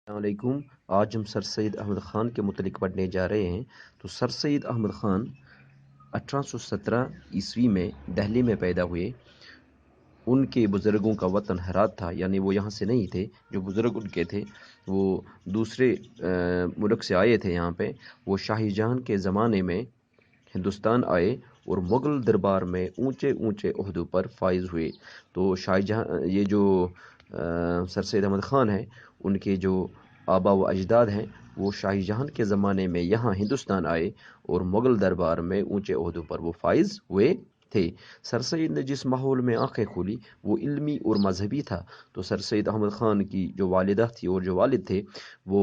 السلام علیکم۔ آج ہم سر سید احمد خان کے متعلق پڑھنے جا رہے ہیں۔ تو سر سید احمد خان 1817 عیسوی میں دہلی میں پیدا ہوئے۔ ان کے بزرگوں کا وطن ہرات تھا، یعنی وہ یہاں سے نہیں تھے۔ جو بزرگ ان کے تھے وہ دوسرے ملک سے آئے تھے یہاں پہ۔ وہ شاہ جہاں کے زمانے میں ہندوستان آئے اور مغل دربار میں اونچے اونچے عہدوں پر فائز ہوئے۔ تو شاہ جہاں یہ جو سر سید احمد خان ہیں، ان کے جو آبا و اجداد ہیں وہ شاہ جہاں کے زمانے میں یہاں ہندوستان آئے اور مغل دربار میں اونچے عہدوں پر وہ فائز ہوئے تھے۔ سر سید نے جس ماحول میں آنکھیں کھولی وہ علمی اور مذہبی تھا۔ تو سر سید احمد خان کی جو والدہ تھی اور جو والد تھے وہ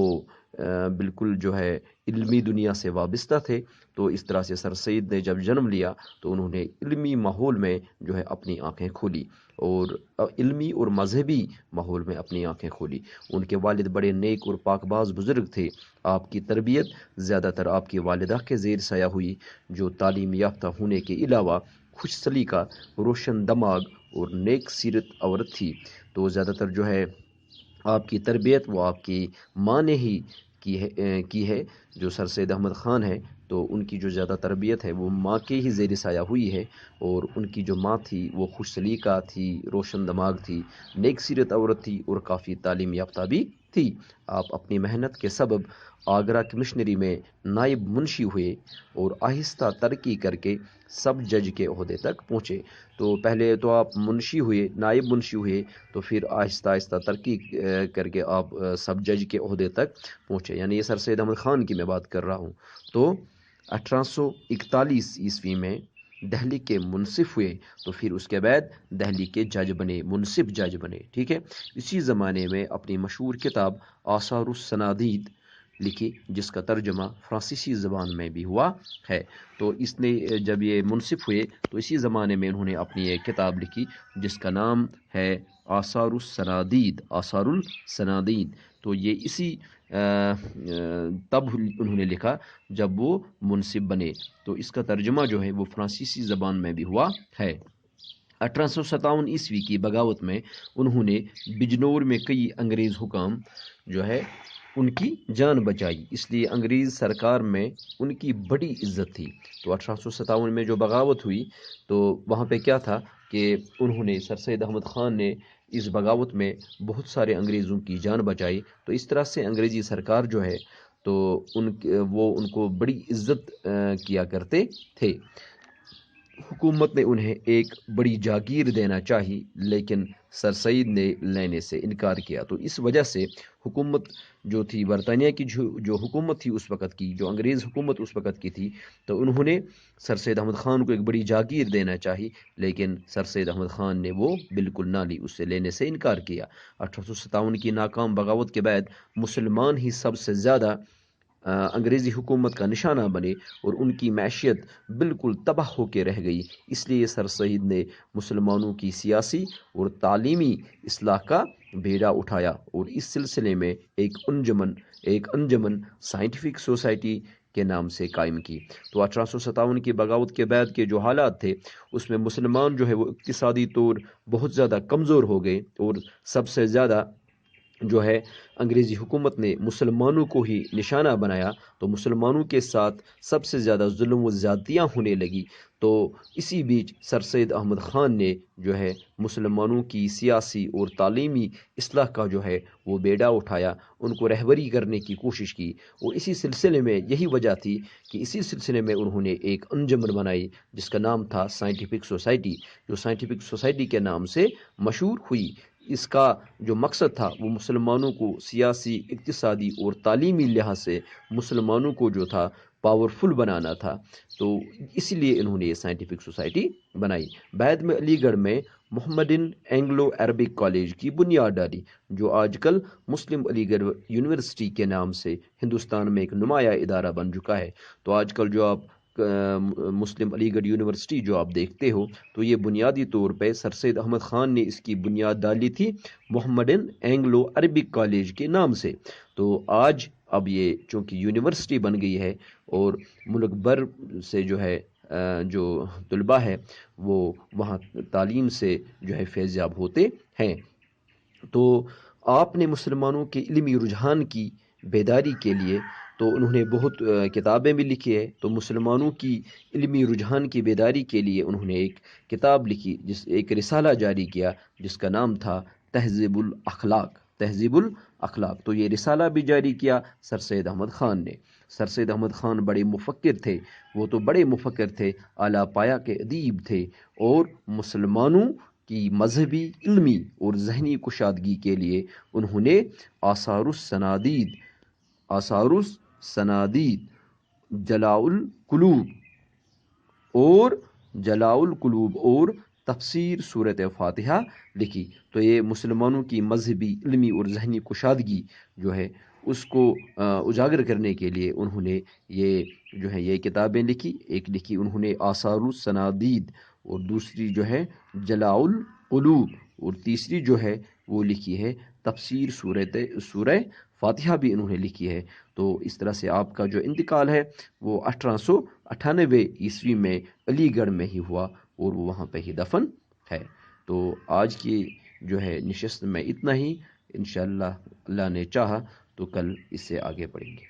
بالکل جو ہے علمی دنیا سے وابستہ تھے۔ تو اس طرح سے سر سید نے جب جنم لیا تو انہوں نے علمی ماحول میں جو ہے اپنی آنکھیں کھولی اور علمی اور مذہبی ماحول میں اپنی آنکھیں کھولی۔ ان کے والد بڑے نیک اور پاک باز بزرگ تھے۔ آپ کی تربیت زیادہ تر آپ کی والدہ کے زیر سایہ ہوئی، جو تعلیم یافتہ ہونے کے علاوہ خوش سلیقہ، روشن دماغ اور نیک سیرت عورت تھی۔ تو زیادہ تر جو ہے آپ کی تربیت وہ آپ کی ماں نے ہی کی ہے۔ جو سر سید احمد خان ہے تو ان کی جو زیادہ تربیت ہے وہ ماں کے ہی زیر سایہ ہوئی ہے، اور ان کی جو ماں تھی وہ خوش سلیقہ تھی، روشن دماغ تھی، نیک سیرت عورت تھی اور کافی تعلیم یافتہ بھی تھی۔ آپ اپنی محنت کے سبب آگرہ کمشنری میں نائب منشی ہوئے اور آہستہ ترقی کر کے سب جج کے عہدے تک پہنچے۔ تو پہلے تو آپ منشی ہوئے، نائب منشی ہوئے، تو پھر آہستہ آہستہ ترقی کر کے آپ سب جج کے عہدے تک پہنچے، یعنی یہ سر سید احمد خان کی میں بات کر رہا ہوں۔ تو 1841 عیسوی میں دہلی کے منصف ہوئے، تو پھر اس کے بعد دہلی کے جج بنے، منصف جج بنے، ٹھیک ہے۔ اسی زمانے میں اپنی مشہور کتاب آثار السنادید لکھی، جس کا ترجمہ فرانسیسی زبان میں بھی ہوا ہے۔ تو اس نے جب یہ منصف ہوئے تو اسی زمانے میں انہوں نے اپنی ایک کتاب لکھی جس کا نام ہے آثار السنادید، آثار السنادید۔ تو یہ اسی تب انہوں نے لکھا جب وہ منصف بنے۔ تو اس کا ترجمہ جو ہے وہ فرانسیسی زبان میں بھی ہوا ہے۔ 1857 عیسوی کی بغاوت میں انہوں نے بجنور میں کئی انگریز حکام جو ہے ان کی جان بچائی، اس لیے انگریز سرکار میں ان کی بڑی عزت تھی۔ تو 1857 میں جو بغاوت ہوئی تو وہاں پہ کیا تھا کہ انہوں نے سر سید احمد خان نے اس بغاوت میں بہت سارے انگریزوں کی جان بچائی۔ تو اس طرح سے انگریزی سرکار جو ہے تو وہ ان کو بڑی عزت کیا کرتے تھے۔ حکومت نے انہیں ایک بڑی جاگیر دینا چاہی لیکن سر سید نے لینے سے انکار کیا۔ تو اس وجہ سے حکومت جو تھی برطانیہ کی، جو حکومت تھی اس وقت کی، جو انگریز حکومت اس وقت کی تھی، تو انہوں نے سر سید احمد خان کو ایک بڑی جاگیر دینا چاہی لیکن سر سید احمد خان نے وہ بالکل نہ لی، اس سے لینے سے انکار کیا۔ 1857 کی ناکام بغاوت کے بعد مسلمان ہی سب سے زیادہ انگریزی حکومت کا نشانہ بنے اور ان کی معیشت بالکل تباہ ہو کے رہ گئی۔ اس لیے سر سید نے مسلمانوں کی سیاسی اور تعلیمی اصلاح کا بیڑا اٹھایا اور اس سلسلے میں ایک انجمن سائنٹیفک سوسائٹی کے نام سے قائم کی۔ تو 1857 کی بغاوت کے بعد کے جو حالات تھے اس میں مسلمان جو ہے وہ اقتصادی طور بہت زیادہ کمزور ہو گئے، اور سب سے زیادہ جو ہے انگریزی حکومت نے مسلمانوں کو ہی نشانہ بنایا، تو مسلمانوں کے ساتھ سب سے زیادہ ظلم و زیادتیاں ہونے لگی۔ تو اسی بیچ سر سید احمد خان نے جو ہے مسلمانوں کی سیاسی اور تعلیمی اصلاح کا جو ہے وہ بیڑا اٹھایا، ان کو رہبری کرنے کی کوشش کی، اور اسی سلسلے میں یہی وجہ تھی کہ اسی سلسلے میں انہوں نے ایک انجمن بنائی جس کا نام تھا سائنٹیفک سوسائٹی، جو سائنٹیفک سوسائٹی کے نام سے مشہور ہوئی۔ اس کا جو مقصد تھا وہ مسلمانوں کو سیاسی، اقتصادی اور تعلیمی لحاظ سے مسلمانوں کو جو تھا پاورفل بنانا تھا۔ تو اسی لیے انہوں نے یہ سائنٹیفک سوسائٹی بنائی۔ بعد میں علی گڑھ میں محمدن اینگلو عربک کالج کی بنیاد ڈالی، جو آج کل مسلم علی گڑھ یونیورسٹی کے نام سے ہندوستان میں ایک نمایاں ادارہ بن چکا ہے۔ تو آج کل جو آپ مسلم علی گڑھ یونیورسٹی جو آپ دیکھتے ہو تو یہ بنیادی طور پہ سر سید احمد خان نے اس کی بنیاد ڈالی تھی محمدن اینگلو عربک کالج کے نام سے۔ تو آج اب یہ چونکہ یونیورسٹی بن گئی ہے اور ملک بھر سے جو ہے جو طلباء ہے وہ وہاں تعلیم سے جو ہے فیض یاب ہوتے ہیں۔ تو آپ نے مسلمانوں کے علمی رجحان کی بیداری کے لیے تو انہوں نے بہت کتابیں بھی لکھی ہے، تو مسلمانوں کی علمی رجحان کی بیداری کے لیے انہوں نے ایک کتاب لکھی، ایک رسالہ جاری کیا جس کا نام تھا تہذیب الاخلاق، تہذیب الاخلاق۔ تو یہ رسالہ بھی جاری کیا سر سید احمد خان نے۔ سر سید احمد خان بڑے مفکر تھے، وہ تو بڑے مفکر تھے، اعلیٰ پایہ کے ادیب تھے، اور مسلمانوں کی مذہبی، علمی اور ذہنی کشادگی کے لیے انہوں نے آثار السنادید، جلاء القلوب اور تفسیر صورت فاتحہ لکھی۔ تو یہ مسلمانوں کی مذہبی، علمی اور ذہنی کشادگی جو ہے اس کو اجاگر کرنے کے لیے انہوں نے یہ کتابیں لکھی۔ ایک لکھی انہوں نے آثار السنادید، اور دوسری جو ہے جلاء القلوب، اور تیسری جو ہے وہ لکھی ہے تفسیر سورہ فاتحہ بھی انہوں نے لکھی ہے۔ تو اس طرح سے آپ کا جو انتقال ہے وہ 1898 میں علی گڑھ میں ہی ہوا، اور وہ وہاں پہ ہی دفن ہے۔ تو آج کی جو ہے نشست میں اتنا ہی، انشاءاللہ اللہ نے چاہا تو کل اس سے آگے بڑھیں گے۔